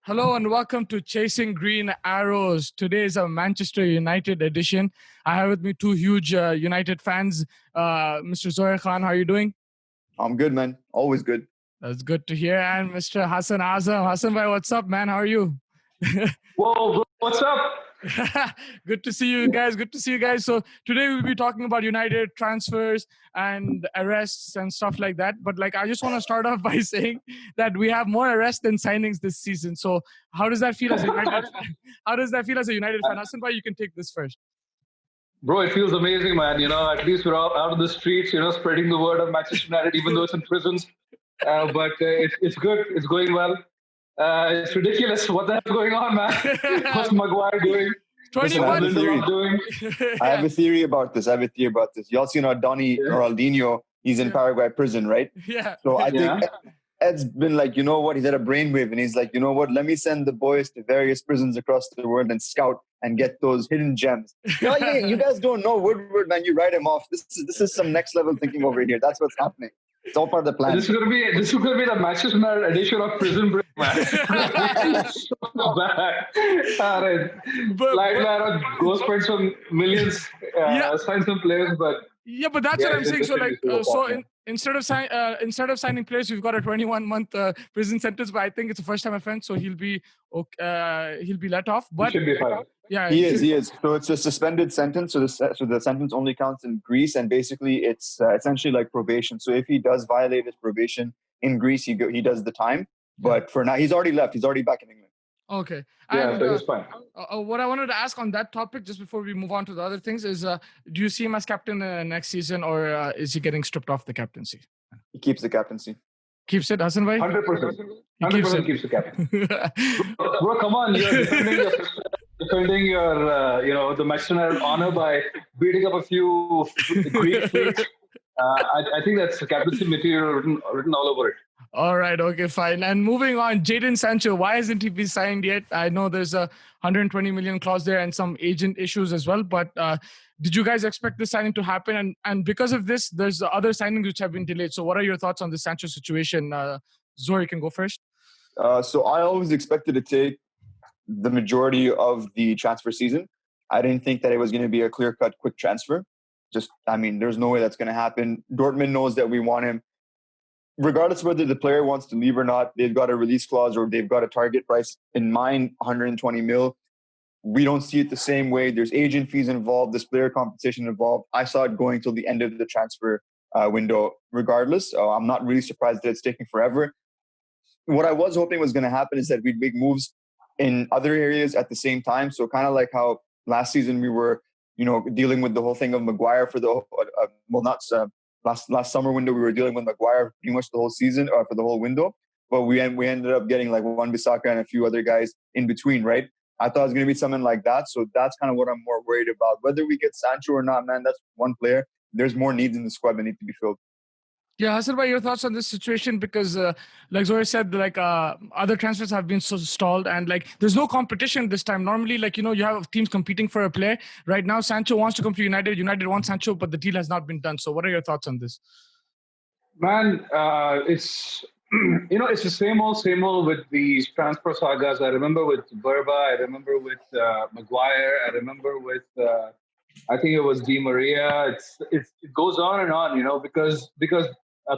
Hello and welcome to Chasing Green Arrows. Today is a Manchester United edition. I have with me two huge United fans. Mr. Zohar Khan, how are you doing? I'm good, man. Always good. That's good to hear. And Mr. Hassan Azam. Hassan bhai, what's up, man? How are you? Whoa, bro, what's up? Good to see you guys. Good to see you guys. So today we'll be talking about United transfers and arrests and stuff like that. But I just want to start off by saying that we have more arrests than signings this season. So how does that feel as a United fan? How does that feel as a United fan? Hassan bhai, you can take this first. Bro, it feels amazing, man. At least we're out of the streets, spreading the word of Manchester United, even though it's in prisons. But it's good. It's going well. It's ridiculous. What the hell's going on, man? What's Maguire doing? 21 doing? I have a theory about this. Y'all seen Donny Ronaldinho? He's in Paraguay prison, right? Yeah. So I think Ed's been like, you know what? He's had a brainwave, and he's like, you know what? Let me send the boys to various prisons across the world and scout and get those hidden gems. You guys don't know Woodward, man. You write him off. This is some next level thinking over here. That's what's happening. It's all part of the plan. This is gonna be the Manchester United edition of Prison Break, man. So bad. Go spend some millions, sign some players, but but that's what I'm saying. So instead of signing players, we've got a 21-month prison sentence. But I think it's a first-time offense, so he'll be let off. But he should be fine. Yeah, he is. So it's a suspended sentence. So the sentence only counts in Greece, and basically it's essentially like probation. So if he does violate his probation in Greece, he does the time. But for now, he's already left. He's already back in England. Okay. Yeah, so he's fine. What I wanted to ask on that topic, just before we move on to the other things, is do you see him as captain next season, or is he getting stripped off the captaincy? He keeps the captaincy. Keeps it, Hassan bhai? 100%. 100% keeps the captain. Bro, come on. You're defending your the Manchester United honor by beating up a few Greek fleets. I think that's the captaincy material written all over it. All right, okay, fine. And moving on, Jadon Sancho, why hasn't he been signed yet? I know there's a 120 million clause there and some agent issues as well, but did you guys expect this signing to happen? And because of this, there's other signings which have been delayed. So what are your thoughts on the Sancho situation? Zoe, you can go first. So I always expected to take the majority of the transfer season. I didn't think that it was going to be a clear-cut, quick transfer. There's no way that's going to happen. Dortmund knows that we want him. Regardless of whether the player wants to leave or not, they've got a release clause or they've got a target price in mind, 120 mil. We don't see it the same way. There's agent fees involved. There's player compensation involved. I saw it going till the end of the transfer window regardless. I'm not really surprised that it's taking forever. What I was hoping was going to happen is that we'd make moves in other areas at the same time. So kind of like how last season we were, dealing with the whole thing of Maguire for the last summer window, we were dealing with Maguire pretty much the whole season or for the whole window. But we ended up getting like WAN-BISSAKA and a few other guys in between, right? I thought it was going to be something like that. So that's kind of what I'm more worried about. Whether we get Sancho or not, man, that's one player. There's more needs in the squad that need to be filled. Yeah, Hassan bhai, your thoughts on this situation? Because like Zoe said, other transfers have been so stalled and there's no competition this time. Normally, you have teams competing for a player. Right now, Sancho wants to come to United. United wants Sancho, but the deal has not been done. So what are your thoughts on this? Man, it's it's the same old with these transfer sagas. I remember with Berba, I remember with Maguire, I remember with I think it was Di Maria. It goes on and on, because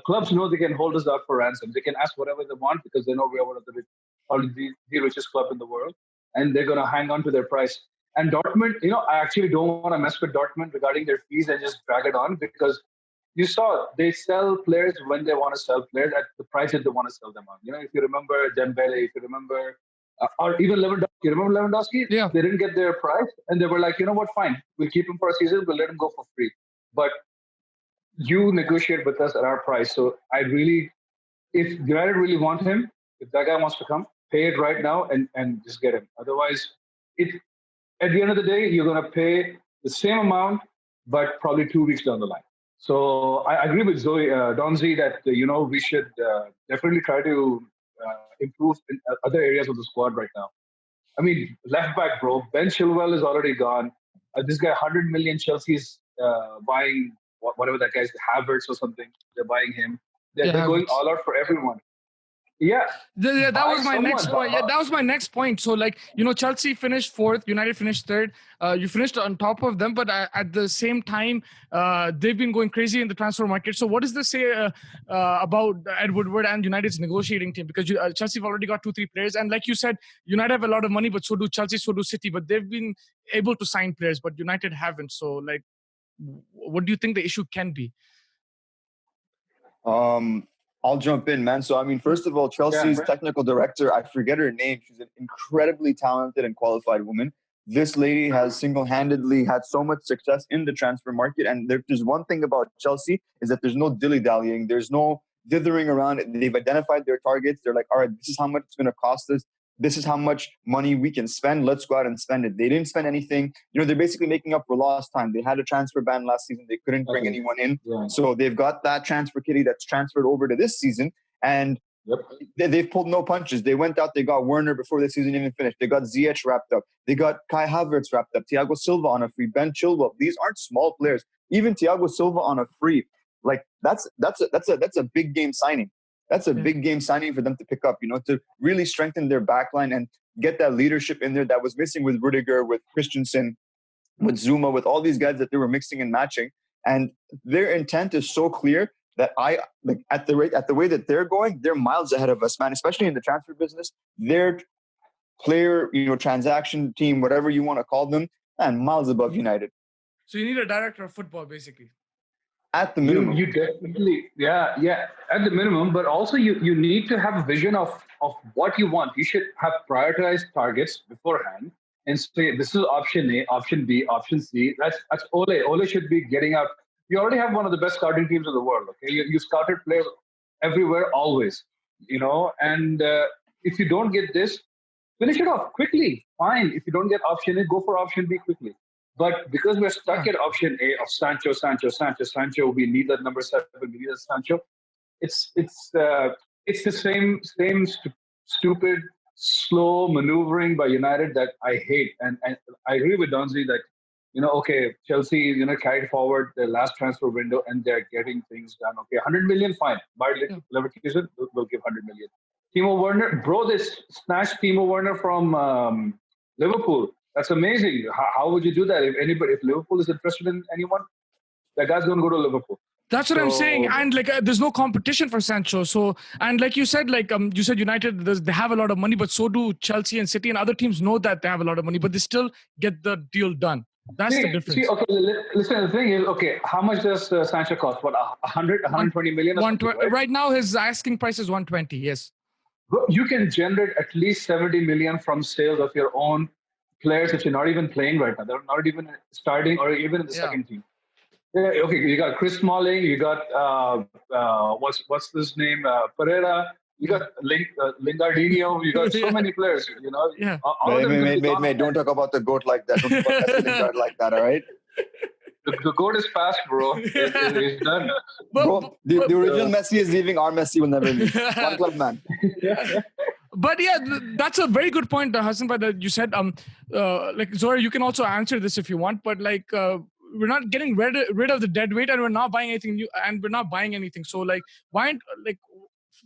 clubs know they can hold us out for ransom. They can ask whatever they want because they know we are one of the richest club in the world, and they're gonna hang on to their price. And Dortmund, I actually don't want to mess with Dortmund regarding their fees and just drag it on because you saw they sell players when they want to sell players at the price that they want to sell them on. If you remember Dembele, if you remember, or even Lewandowski. You remember Lewandowski? Yeah. They didn't get their price, and they were like, you know what? Fine, we'll keep him for a season. We'll let him go for free. But you negotiate with us at our price. So if United really want him, if that guy wants to come, pay it right now and just get him. Otherwise, at the end of the day, you're going to pay the same amount, but probably 2 weeks down the line. So I agree with Zoe Donzi that we should definitely try to improve in other areas of the squad right now. I mean, left back, bro. Ben Chilwell is already gone. This guy, 100 million, Chelsea's buying whatever that guy's, Havertz or something. They're buying him. They're going all out for everyone. Yeah. That Buy was my next someone. point. Yeah, that was my next point. So, like, Chelsea finished fourth, United finished third. You finished on top of them, but at the same time, they've been going crazy in the transfer market. So, what does this say about Ed Woodward and United's negotiating team? Because Chelsea have already got 2-3 players, and like you said, United have a lot of money, but so do Chelsea, so do City. But they've been able to sign players, but United haven't. So, like, what do you think the issue can be? I'll jump in, man. So, I mean, first of all, Chelsea's technical director, I forget her name. She's an incredibly talented and qualified woman. This lady has single-handedly had so much success in the transfer market. And there's one thing about Chelsea is that there's no dilly-dallying. There's no dithering around. They've identified their targets. They're like, all right, this is how much it's going to cost us. This is how much money we can spend. Let's go out and spend it. They didn't spend anything. They're basically making up for lost time. They had a transfer ban last season. They couldn't bring anyone in. Yeah. So they've got that transfer kitty that's transferred over to this season. And they've pulled no punches. They went out, they got Werner before the season even finished. They got Ziyech wrapped up. They got Kai Havertz wrapped up. Thiago Silva on a free. Ben Chilwell. These aren't small players. Even Thiago Silva on a free. Like that's a big game signing. That's a big game signing for them to pick up, to really strengthen their backline and get that leadership in there that was missing with Rudiger, with Christensen, with Zuma, with all these guys that they were mixing and matching. And their intent is so clear that at the way that they're going, they're miles ahead of us, man, especially in the transfer business. Their player, transaction team, whatever you want to call them, and miles above United. So you need a director of football, basically. At the minimum. You definitely, yeah, at the minimum. But also you need to have a vision of what you want. You should have prioritized targets beforehand and say, this is option A, option B, option C. That's Ole. Ole should be getting out. You already have one of the best scouting teams in the world, okay? You scouted players everywhere, always, and if you don't get this, finish it off quickly. Fine. If you don't get option A, go for option B quickly. But because we're stuck at option A of Sancho, we need that number 7, we need that Sancho. It's the same stupid, slow maneuvering by United that I hate. And I agree with Donzi that, okay, Chelsea, carried forward their last transfer window and they're getting things done. Okay, 100 million, fine. Buy Leverkusen, we'll give 100 million. Timo Werner, bro, they snatched Timo Werner from Liverpool. That's amazing. How would you do that? If Liverpool is interested in anyone, that guy's going to go to Liverpool. That's what I'm saying. And there's no competition for Sancho. So, and like you said, you said United, they have a lot of money, but so do Chelsea and City, and other teams know that they have a lot of money, but they still get the deal done. That's the difference. Okay, listen, the thing is, okay, how much does Sancho cost? What, 120 million? Right now, his asking price is 120, yes. You can generate at least 70 million from sales of your own players that you're not even playing right now. They're not even starting or even in the second team. Yeah, okay, you got Chris Smalling, you got what's his name, Pereira, you got Lingardinho, you got so many players, Yeah. Mate, don't talk about the GOAT like that. Don't talk about Messi Lingard like that, all right? The GOAT is fast, bro. It's done. Bro, the original Messi is leaving. Our Messi will never leave. One club, man. But yeah, that's a very good point, Hassan, that you said. Zohar, you can also answer this if you want. But we're not getting rid of the dead weight, and we're not buying anything new, and we're not buying anything. So why aren't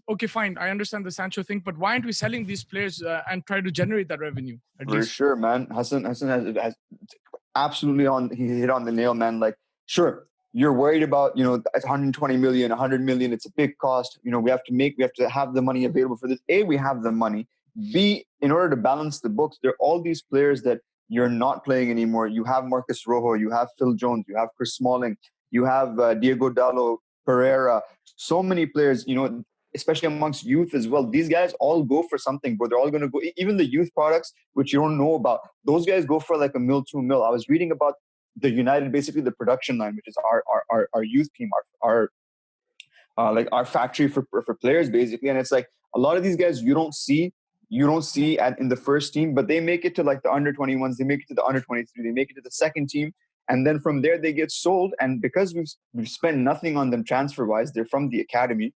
okay, fine, I understand the Sancho thing, but why aren't we selling these players and try to generate that revenue? For sure, man. Hassan has absolutely he hit on the nail, man. Sure, you're worried about, it's 120 million, 100 million. It's a big cost. We have to have the money available for this. A, we have the money. B, in order to balance the books, there are all these players that you're not playing anymore. You have Marcus Rojo, you have Phil Jones, you have Chris Smalling, you have Diego Dallo, Pereira. So many players, especially amongst youth as well. These guys all go for something, but they're all going to go. Even the youth products, which you don't know about, those guys go for like $1 mil, $2 mil. I was reading about the United, basically the production line, which is our youth team, our factory for players, basically. And it's like a lot of these guys you don't see in the first team, but they make it to the under 21s, they make it to the under 23, they make it to the second team. And then from there they get sold. And because we've spent nothing on them transfer wise, they're from the academy.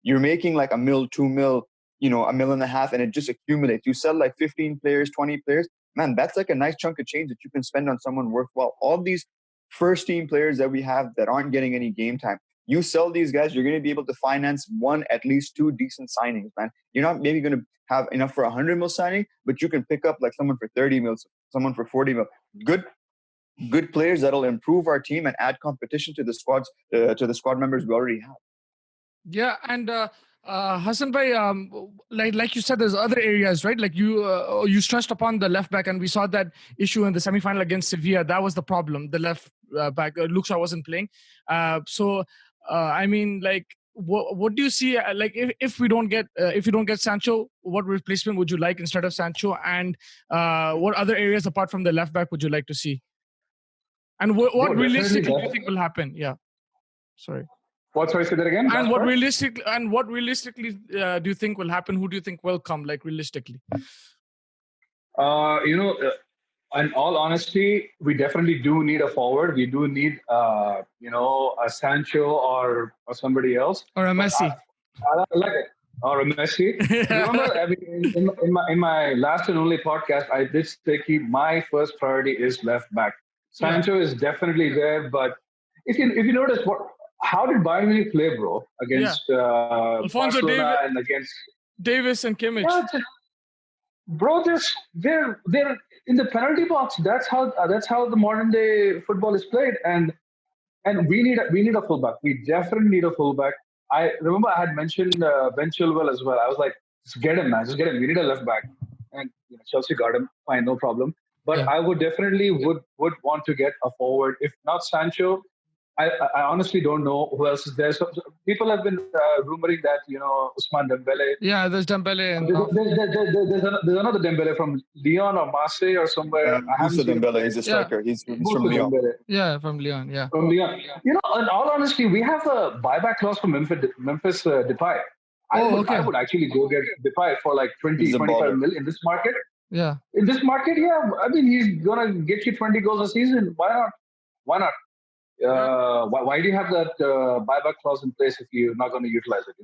You're making like $1 mil, $2 mil, $1.5 million, and it just accumulates. You sell 15 players, 20 players. Man, that's like a nice chunk of change that you can spend on someone worthwhile. All these first team players that we have that aren't getting any game time, You sell these guys, you're going to be able to finance at least two decent signings, man. You're not maybe going to have enough for 100 mil signing, but you can pick up like someone for 30 mil, someone for 40 mil. Good players that'll improve our team and add competition to the squad members we already have. Yeah, and Hassan bhai, like you said, there's other areas, right? Like you stressed upon the left back, and we saw that issue in the semi-final against Sevilla. That was the problem. The left back, Luke Shaw wasn't playing. I mean, like, what do you see? Like, if you don't get Sancho, what replacement would you like instead of Sancho? And what other areas apart from the left back would you like to see? And what realistically do you think will happen? Yeah, sorry. What? Sorry, say that again. And what realistically do you think will happen? Who do you think will come? Like realistically, in all honesty, we definitely do need a forward. We do need, a Sancho or somebody else, or a Messi. I like it. Or a Messi. Remember, I mean, in my last and only podcast, I did say my first priority is left back. Sancho is definitely there, but if you notice how did Bayern Munich play, bro, against Alphonso Barcelona and against Davis and Kimmich? Yeah, bro, they're in the penalty box. That's how the modern day football is played, and we need a fullback. We definitely need a fullback. I remember I had mentioned Ben Chilwell as well. I was like, just get him, man. Just get him. We need a left back, and Chelsea got him. Fine, no problem. But I would definitely would want to get a forward. If not Sancho, I honestly don't know who else is there. So people have been rumoring that Ousmane Dembele. Yeah, there's Dembele. And there's another Dembele from Lyon or Marseille or somewhere. Moussa Dembele, he's a striker. Yeah. He's from Lyon. Dembele. Yeah, from Lyon. Yeah, from Lyon. In all honesty, we have a buyback clause for Memphis Depay. I would actually go get Depay for like 20-25 mil in this market. Yeah. In this market, yeah. I mean, he's gonna get you 20 goals a season. Why not? Why do you have that buyback clause in place if you're not going to utilize it?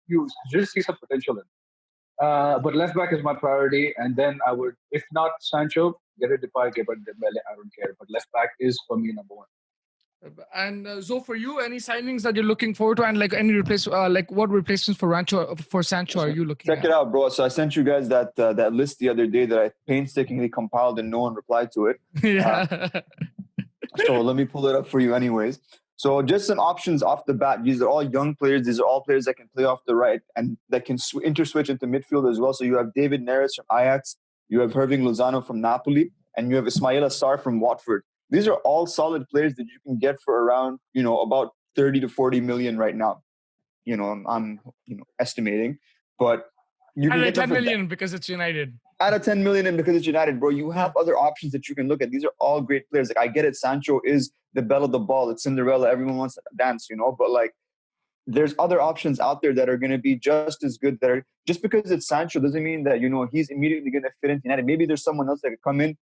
You just see some potential in it. But left back is my priority, and then I would, if not Sancho, get a Depay, get a Dembele. I don't care, but left back is for me number one. And so for you, any signings that you're looking forward to, and like any what replacements for Sancho are you looking? Check it out, bro. So I sent you guys that list the other day that I painstakingly compiled, and no one replied to it. Yeah. So let me pull it up for you anyways. So just some options off the bat. These are all young players. These are all players that can play off the right and that can interswitch into midfield as well. So you have David Neres from Ajax. You have Hirving Lozano from Napoli. And you have Ismaila Sarr from Watford. These are all solid players that you can get for around, about 30 to 40 million right now. I'm estimating. But you can get 10 million because it's United. Out of 10 million and because it's United, bro, you have other options that you can look at. These are all great players. Like, I get it. Sancho is the belle of the ball. It's Cinderella. Everyone wants to dance, But, like, there's other options out there that are going to be just as good. Just because it's Sancho doesn't mean that, he's immediately going to fit into United. Maybe there's someone else that could come in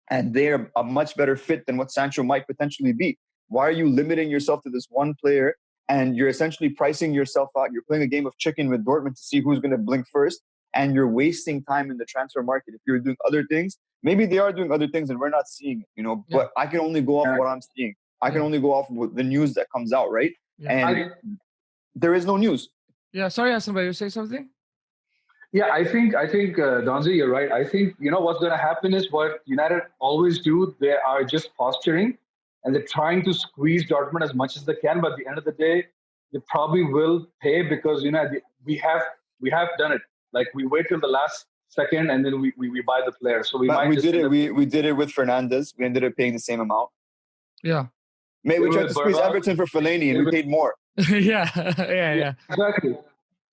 and they're a much better fit than what Sancho might potentially be. Why are you limiting yourself to this one player and you're essentially pricing yourself out? You're playing a game of chicken with Dortmund to see who's going to blink first. And you're wasting time in the transfer market. If you're doing other things, maybe they are doing other things and we're not seeing it, but I can only go off what I'm seeing. I can only go off the news that comes out, right? Yeah. And there is no news. Yeah, sorry, Hassan, you say something? Yeah, I think Donzi, you're right. I think, what's going to happen is what United always do. They are just posturing and they're trying to squeeze Dortmund as much as they can. But at the end of the day, they probably will pay because, we have done it. Like, we wait till the last second and then we buy the player. So we did it with Fernandez. We ended up paying the same amount. Yeah. Mate, we tried to squeeze Everton for Fellaini and we paid more. Yeah. Exactly.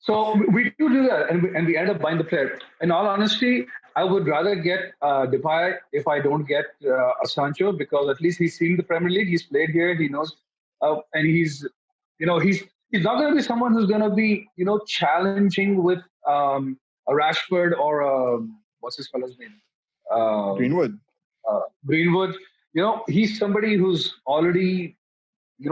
So we do that and we end up buying the player. In all honesty, I would rather get Depay if I don't get a Sancho, because at least he's seen the Premier League. He's played here. He knows, and he's not going to be someone who's going to be, challenging with a Rashford or what's his fella's name? Greenwood. Greenwood. He's somebody who's already,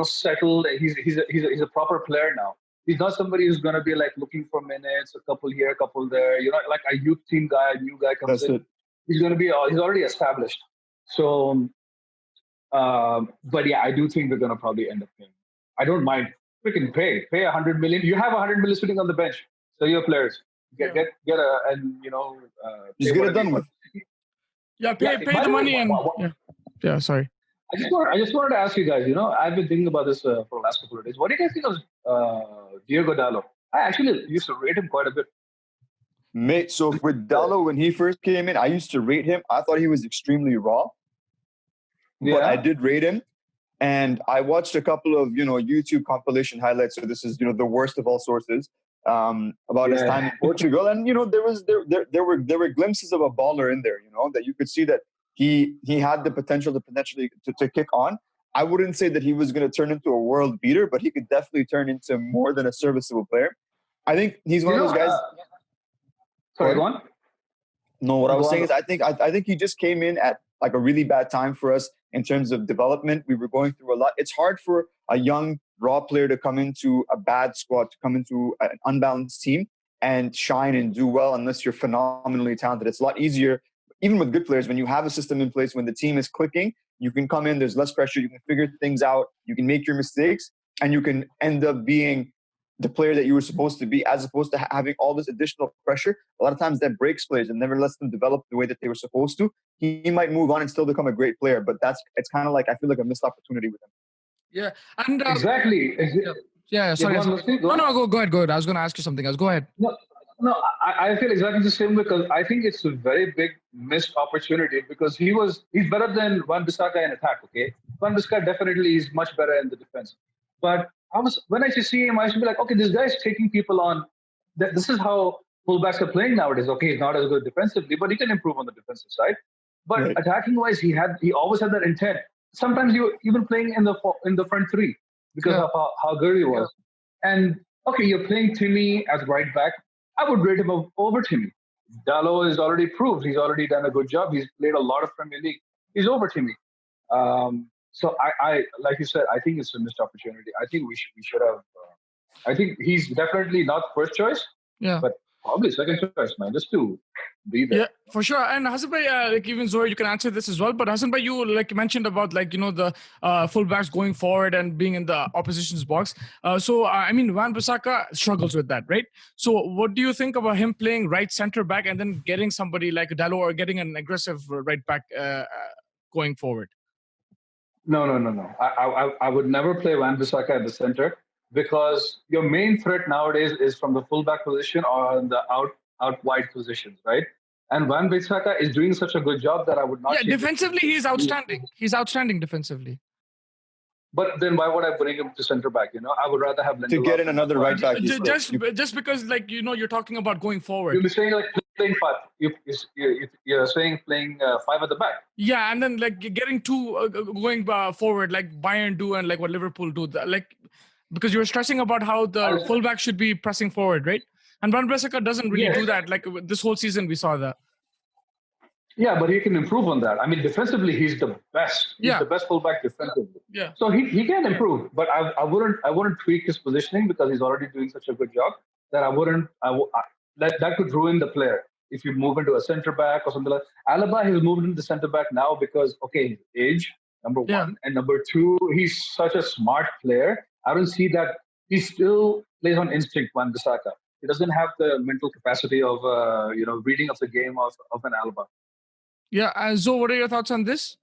settled. He's a proper player now. He's not somebody who's going to be like looking for minutes, a couple here, a couple there. Like a youth team guy, a new guy comes in. He's going to be. He's already established. So, but yeah, I do think we're going to probably end up paying. I don't mind freaking pay 100 million. You have 100 million sitting on the bench. So your players get a and Just pay get it whatever done you with. want. Yeah, Yeah. pay By the the way, money and yeah. Sorry. I just wanted to ask you guys. I've been thinking about this for the last couple of days. What do you guys think of Diego Dallo? I actually used to rate him quite a bit. Mate, so with Dallo, when he first came in, I used to rate him. I thought he was extremely raw, but I did rate him. And I watched a couple of, YouTube compilation highlights. So this is, the worst of all sources about his time in Portugal. And, there were glimpses of a baller in there, that you could see that he had the potential to kick on. I wouldn't say that he was going to turn into a world beater, but he could definitely turn into more than a serviceable player. I think he's one of those guys. Sorry, go on. No, what I was saying is I think he just came in at like a really bad time for us in terms of development. We were going through a lot. It's hard for a young raw player to come into a bad squad, to come into an unbalanced team and shine and do well unless you're phenomenally talented. It's a lot easier, even with good players, when you have a system in place, when the team is clicking, you can come in, there's less pressure, you can figure things out, you can make your mistakes, and you can end up being the player that you were supposed to be, as opposed to having all this additional pressure. A lot of times that breaks players and never lets them develop the way that they were supposed to. He might move on and still become a great player, but it's kind of like, I feel like a missed opportunity with him. Yeah, and exactly. Yeah. Sorry. No, go ahead. I was going to ask you something else. Go ahead. No, I feel exactly the same, because I think it's a very big missed opportunity, because he's better than WAN-BISSAKA in attack. Okay, WAN-BISSAKA definitely is much better in the defense, but when I just see him, I should be like, okay, this guy's taking people on. This is how fullbacks are playing nowadays. Okay, he's not as good defensively, but he can improve on the defensive side. But attacking wise, he always had that intent. Sometimes you even playing in the front three because of how good he was. And okay, you're playing Timmy as right back. I would rate him over Timmy. Dallo is already proved. He's already done a good job. He's played a lot of Premier League. He's over Timmy. So I like you said, I think it's a missed opportunity. I think we should have. I think he's definitely not first choice. Yeah. But probably second choice, man. Just to be there. Yeah, for sure. And Hassan bhai, like even Zohar, you can answer this as well. But Hassan bhai, you mentioned about the fullbacks going forward and being in the opposition's box. So I mean, WAN-BISSAKA struggles with that, right? So what do you think about him playing right center back and then getting somebody like Dallo or getting an aggressive right back going forward? No. I would never play WAN-BISSAKA at the center, because your main threat nowadays is from the fullback position or the out wide positions, right? And WAN-BISSAKA is doing such a good job that I would not. Yeah, defensively he's outstanding. He's outstanding defensively. But then why would I bring him to center back? I would rather have Lindelof to get in another right back. Just because you're talking about going forward. You're saying like playing five. You're saying playing five at the back. Yeah, and then like getting two going forward like Bayern do and like what Liverpool do. Because you're stressing about how the fullback should be pressing forward, right? And WAN-BISSAKA doesn't really do that. Like this whole season, we saw that. Yeah, but he can improve on that. I mean, defensively, he's the best. He's the best fullback defensively. Yeah. So he can improve, but I wouldn't tweak his positioning, because he's already doing such a good job that that could ruin the player if you move into a center back or something like that. Alaba has moved into the center back now because his age, number one, and number two, he's such a smart player. I don't see that he still plays on instinct. WAN-BISSAKA, he doesn't have the mental capacity of reading of the game of an Alaba. Yeah, Zo, what are your thoughts on this?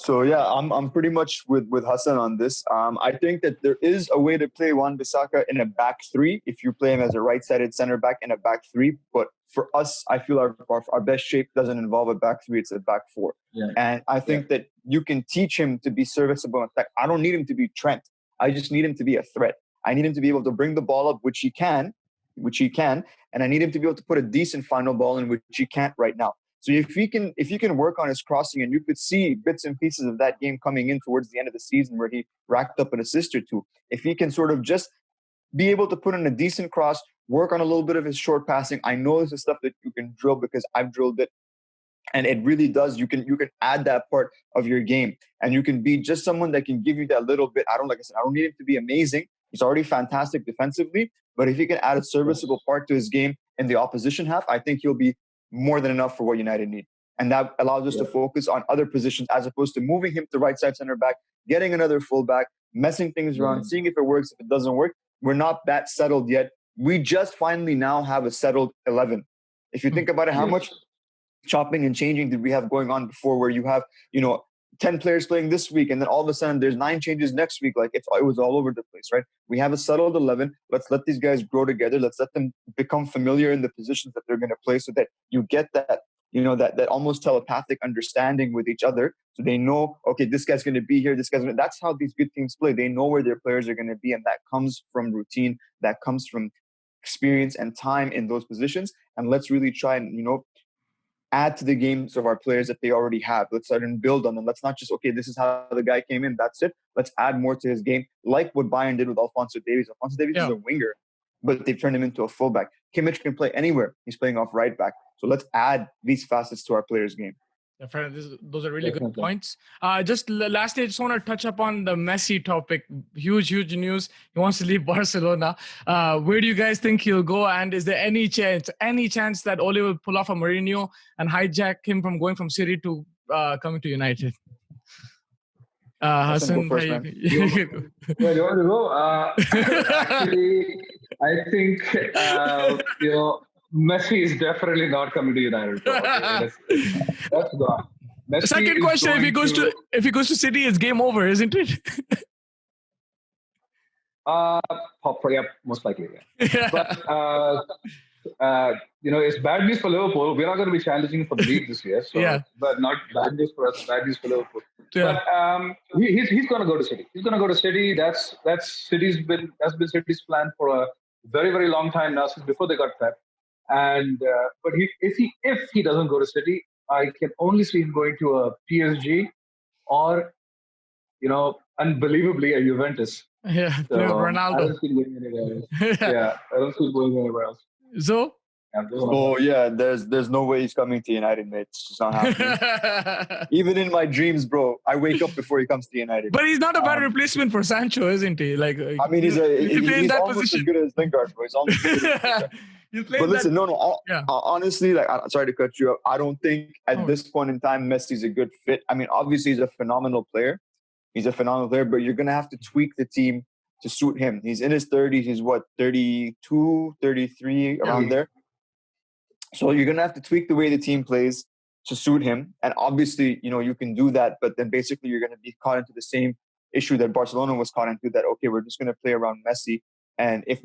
So yeah, I'm pretty much with Hassan on this. I think that there is a way to play WAN-BISSAKA in a back three if you play him as a right-sided center back in a back three. But for us, I feel our best shape doesn't involve a back three; it's a back four. Yeah. And I think that you can teach him to be serviceable in attack. I don't need him to be Trent. I just need him to be a threat. I need him to be able to bring the ball up, which he can, and I need him to be able to put a decent final ball in, which he can't right now. So if he can work on his crossing, and you could see bits and pieces of that game coming in towards the end of the season where he racked up an assist or two. If he can sort of just be able to put in a decent cross, work on a little bit of his short passing. I know this is stuff that you can drill because I've drilled it. And it really does. You can add that part of your game, and you can be just someone that can give you that little bit. I don't need him to be amazing. He's already fantastic defensively, but if he can add a serviceable part to his game in the opposition half, I think he'll be more than enough for what United need. And that allows us to focus on other positions as opposed to moving him to right side center back, getting another fullback, messing things around, seeing if it works. If it doesn't work, We're not that settled yet. We just finally now have a settled 11. If you think about it, how much chopping and changing did we have going on before, where you have, 10 players playing this week, and then all of a sudden there's 9 changes next week. Like it was all over the place, right? We have a settled 11. Let's let these guys grow together. Let's let them become familiar in the positions that they're going to play, so that you get that, that almost telepathic understanding with each other. So they know, okay, this guy's going to be here. That's how these good teams play. They know where their players are going to be. And that comes from routine. That comes from experience and time in those positions. And let's really try and, add to the games of our players that they already have. Let's start and build on them. Let's not just, okay, this is how the guy came in, that's it. Let's add more to his game, like what Bayern did with Alphonso Davies. Alphonso Davies is a winger, but they've turned him into a fullback. Kimmich can play anywhere. He's playing off right back. So let's add these facets to our players' game. Yeah, those are really good points. Just lastly, I just want to touch upon the Messi topic. Huge news. He wants to leave Barcelona. Where do you guys think he'll go? And is there any chance that Ole will pull off a Mourinho and hijack him from going from City to coming to United? Hassan, Where do you want to go? Actually, I think Messi is definitely not coming to United. That's gone. Messi second question: if he goes to City, it's game over, isn't it? Yeah, most likely. Yeah. But it's bad news for Liverpool. We're not going to be challenging for the league this year. So, but not bad news for us. Bad news for Liverpool. Yeah. But he's going to go to City. He's going to go to City. That's been City's plan for a very, very long time now, since before they got Pep. And but if he doesn't go to City, I can only see him going to a PSG or unbelievably a Juventus. Yeah, so, Ronaldo. I don't see him going anywhere else. I don't see him going anywhere else. So. There's no way he's coming to United, mate. It's just not happening. Even in my dreams, bro, I wake up before he comes to United. But he's not a bad replacement for Sancho, isn't he? Like, I mean, he's almost position. As good as Lingard, bro. He's almost as good as But listen, honestly, like, I'm sorry to cut you up. I don't think at this point in time Messi's a good fit. I mean, obviously he's a phenomenal player. But you're gonna have to tweak the team to suit him. He's in his 30s. He's 32, 33, around there. So you're going to have to tweak the way the team plays to suit him. And obviously, you can do that, but then basically you're going to be caught into the same issue that Barcelona was caught into, that, okay, we're just going to play around Messi. And if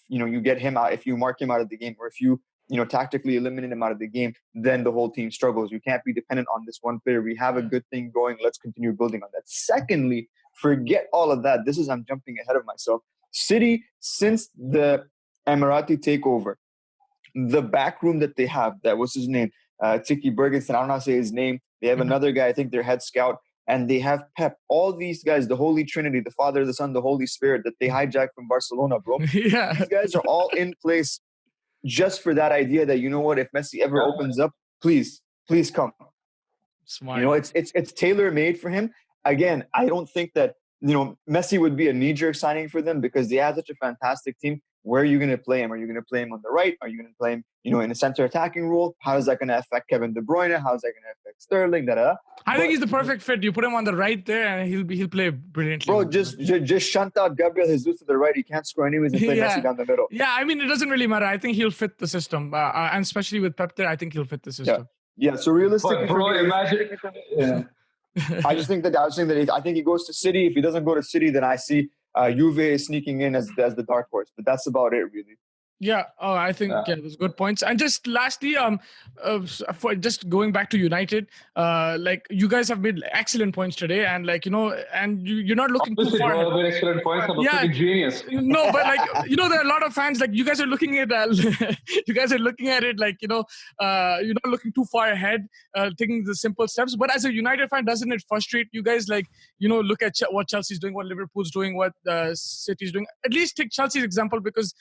you get him out, if you mark him out of the game, or if you tactically eliminate him out of the game, then the whole team struggles. You can't be dependent on this one player. We have a good thing going. Let's continue building on that. Secondly, forget all of that. I'm jumping ahead of myself. City, since the Emirati takeover, the back room that they have, that was his name, Tiki Bergensen, I don't know how to say his name. They have another guy, I think their head scout, and they have Pep. All these guys, the Holy Trinity, the Father, the Son, the Holy Spirit, that they hijacked from Barcelona, bro. These guys are all in place just for that idea that, if Messi ever opens up, please come. Smart. It's tailor-made for him. Again, I don't think that, Messi would be a knee-jerk signing for them, because they have such a fantastic team. Where are you going to play him? Are you going to play him on the right? Are you going to play him, in a center attacking role? How is that going to affect Kevin De Bruyne? How is that going to affect Sterling? I think he's the perfect fit. You put him on the right there, and he'll play brilliantly. Bro, just shunt out Gabriel Jesus to the right. He can't score anyways and play Messi down the middle. Yeah, I mean, it doesn't really matter. I think he'll fit the system, and especially with Pep there, I think he'll fit the system. Yeah. So realistically, but bro, imagine. I think he goes to City. If he doesn't go to City, then I see Juve is sneaking in as the dark horse. But that's about it, really. Yeah, I think those good points. And just lastly, for just going back to United, like, you guys have made excellent points today, and and you're not looking too far ahead. Excellent points. I'm a genius. No, but there are a lot of fans, like, you guys are looking at it like, you're not looking too far ahead, taking the simple steps. But as a United fan, doesn't it frustrate you guys? Like, look at what Chelsea's doing, what Liverpool's doing, what City's doing. At least take Chelsea's example, because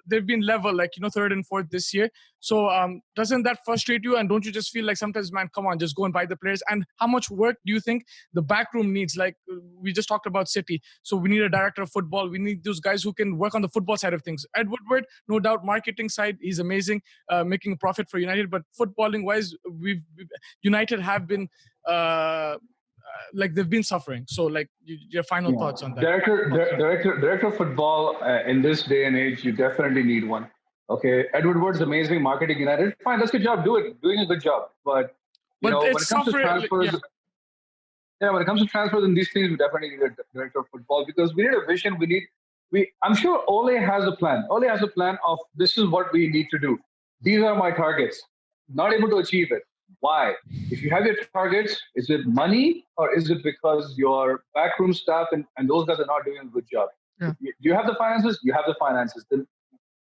they've been level, like, third and fourth this year. So doesn't that frustrate you? And don't you just feel like sometimes, man, come on, just go and buy the players? And how much work do you think the back room needs? Like, we just talked about City. So we need a director of football. We need those guys who can work on the football side of things. Ed Woodward, no doubt, marketing side, he's amazing, making a profit for United. But footballing wise, United have been like they've been suffering. So like your final thoughts on that. Director of football in this day and age, you definitely need one. Okay, Edward Wood's amazing, marketing United. Fine, that's a good job. Doing a good job. But But when it's it comes to suffering. transfers, when it comes to transfers and these things, we definitely need a director of football because we need a vision. I'm sure Ole has a plan. Ole has a plan of this is what we need to do. These are my targets. Not able to achieve it. Why? If you have your targets, is it money or is it because your backroom staff and those guys are not doing a good job? Yeah. Do you have the finances? You have the finances. Then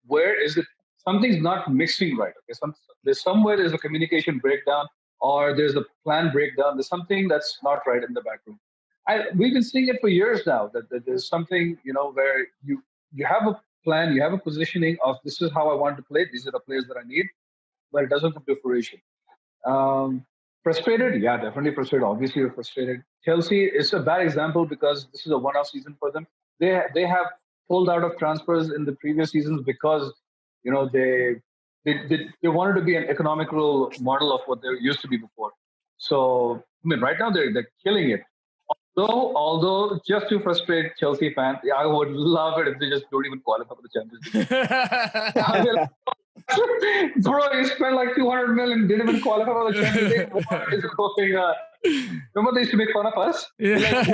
where is it? Something's not mixing right. Okay, there's a communication breakdown or there's a plan breakdown. There's something that's not right in the backroom. We've been seeing it for years now that there's something, where you have a plan, you have a positioning of this is how I want to play. These are the players that I need, but it doesn't come to fruition. Frustrated? Yeah, definitely frustrated. Obviously, you're frustrated. Chelsea is a bad example because this is a one-off season for them. They have pulled out of transfers in the previous seasons because they wanted to be an economical model of what they used to be before. So right now they're killing it. Although just to frustrate Chelsea fans, I would love it if they just don't even qualify for the Champions League. Bro, you spent like 200 million, didn't even qualify for the Champions League. What is going on? Remember they used to make fun of us? Yeah. Like,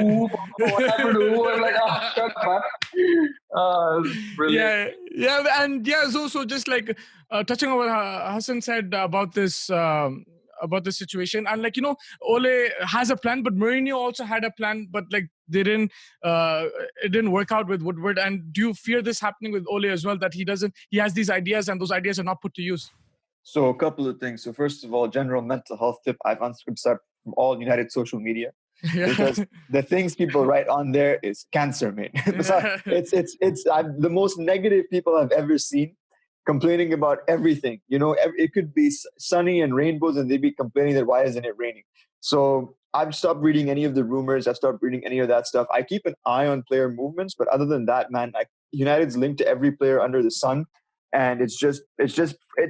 what happened to who? I'm like, oh, shut up. Yeah, and so just like touching on what Hassan said about this situation, and like Ole has a plan, but Mourinho also had a plan, but like it didn't work out with Woodward. And do you fear this happening with Ole as well, that he has these ideas and those ideas are not put to use? So a couple of things. So first of all, general mental health tip: I've unsubscribed from all United social media because the things people write on there is cancer, mate. It's the most negative people I've ever seen, complaining about everything. It could be sunny and rainbows, and they'd be complaining that why isn't it raining? So I've stopped reading any of the rumors. I've stopped reading any of that stuff. I keep an eye on player movements, but other than that, man, United's linked to every player under the sun. And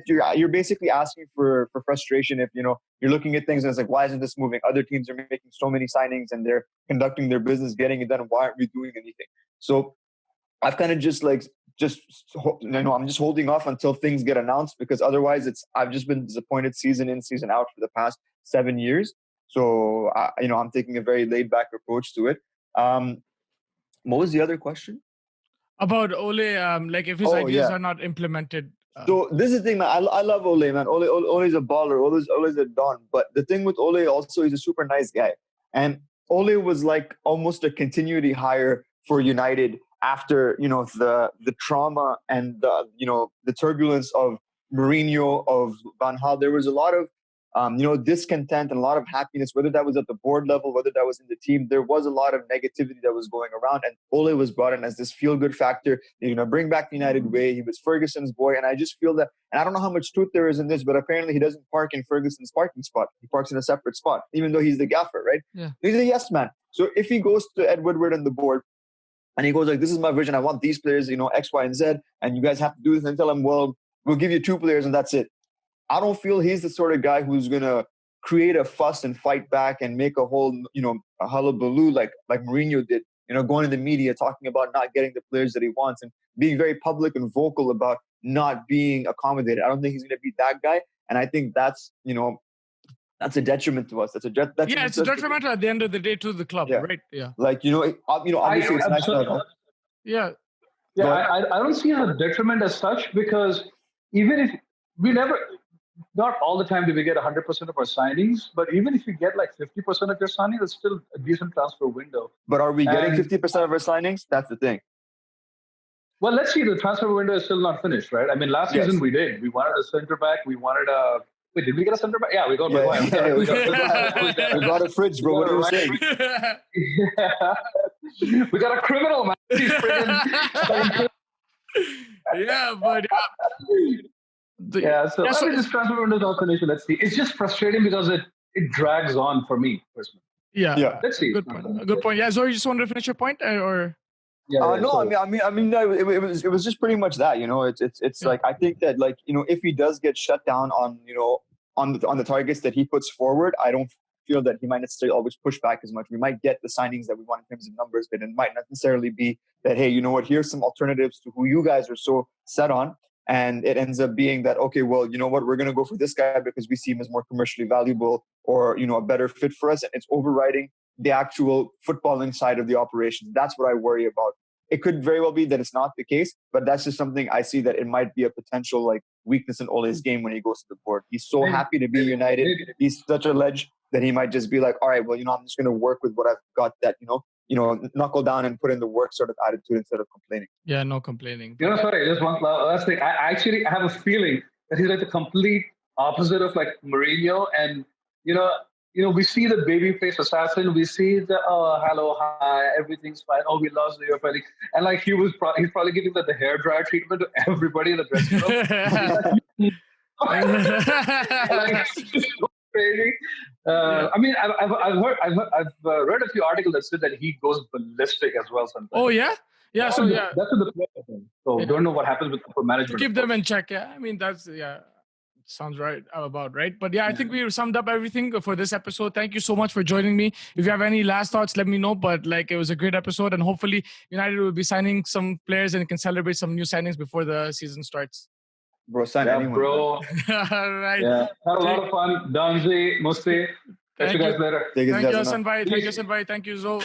you're basically asking for frustration if you're looking at things and it's like, why isn't this moving? Other teams are making so many signings and they're conducting their business, getting it done. Why aren't we doing anything? So I've kind of I'm just holding off until things get announced, because otherwise I've just been disappointed season in, season out for the past 7 years. So I'm taking a very laid back approach to it. What was the other question? About Ole, like if his ideas are not implemented. So this is the thing, man. I love Ole, man. Ole's a baller. Ole's a don. But the thing with Ole also, he's a super nice guy. And Ole was like almost a continuity hire for United after the trauma and the turbulence of Mourinho, of Van Gaal. There was a lot of discontent and a lot of happiness, whether that was at the board level, whether that was in the team. There was a lot of negativity that was going around, and Ole was brought in as this feel-good factor, bring back the United way. He was Ferguson's boy, and I just feel that, and I don't know how much truth there is in this, but apparently he doesn't park in Ferguson's parking spot. He parks in a separate spot, even though he's the gaffer, right? Yeah. He's a yes man. So if he goes to Ed Woodward and the board, and he goes like, this is my vision, I want these players, X, Y, and Z, and you guys have to do this, and tell him, well, we'll give you 2 players and that's it. I don't feel he's the sort of guy who's going to create a fuss and fight back and make a whole, a hullabaloo like Mourinho did, going to the media, talking about not getting the players that he wants and being very public and vocal about not being accommodated. I don't think he's going to be that guy. And I think that's a detriment to us. It's a detrimental at the end of the day to the club, right? Yeah. Like, obviously it's nice to have. Yeah. Yeah, I don't see it as a detriment as such, because even if not all the time do we get 100% of our signings, but even if you get like 50% of your signing, it's still a decent transfer window. But are we getting 50% of our signings? That's the thing. Well, let's see. The transfer window is still not finished, right? I mean, last season we did. We wanted a center back. We wanted a... Wait, did we get a center back? Yeah, we got Maguire. We got a fridge, bro. What are you saying? We got a criminal, man. He's freaking... So this transfer window is not finished. Let's see. It's just frustrating because it drags on for me personally. Yeah. Let's see. Good point. Yeah. So you just wanted to finish your point, or? It was just pretty much that. It's like, I think that, like, if he does get shut down on on the targets that he puts forward, I don't feel that he might necessarily always push back as much. We might get the signings that we want in terms of numbers, but it might not necessarily be that, hey, you know what, here's some alternatives to who you guys are so set on. And it ends up being that, okay, well, you know what, we're going to go for this guy because we see him as more commercially valuable or, a better fit for us. And it's overriding the actual footballing side of the operation. That's what I worry about. It could very well be that it's not the case, but that's just something I see that it might be a potential weakness in Ole's game when he goes to the board. He's so happy to be United. He's such a ledge that he might just be like, all right, well, I'm just going to work with what I've got that, knuckle down and put in the work sort of attitude instead of complaining. Yeah, no complaining. Sorry, just one last thing. I actually have a feeling that he's like the complete opposite of Mourinho. And, we see the babyface assassin. We see the, hello, hi, everything's fine. Oh, we lost the Europa League. And he's probably giving the hairdryer treatment to everybody in the dressing room. It's so crazy. I mean, I've read a few articles that said that he goes ballistic as well sometimes. Oh yeah, yeah. So yeah, that's what the player thing. So don't know what happens with upper management. To keep them in check. Yeah, I mean that's sounds right about right. But yeah, I think we summed up everything for this episode. Thank you so much for joining me. If you have any last thoughts, let me know. But it was a great episode, and hopefully United will be signing some players and can celebrate some new signings before the season starts. Bro, sign anyone. Bro. All right. Yeah. Had a lot of fun. Danzi, Musti. Catch you guys later. Thank you, Hassan Bhai. Thank you, Zo.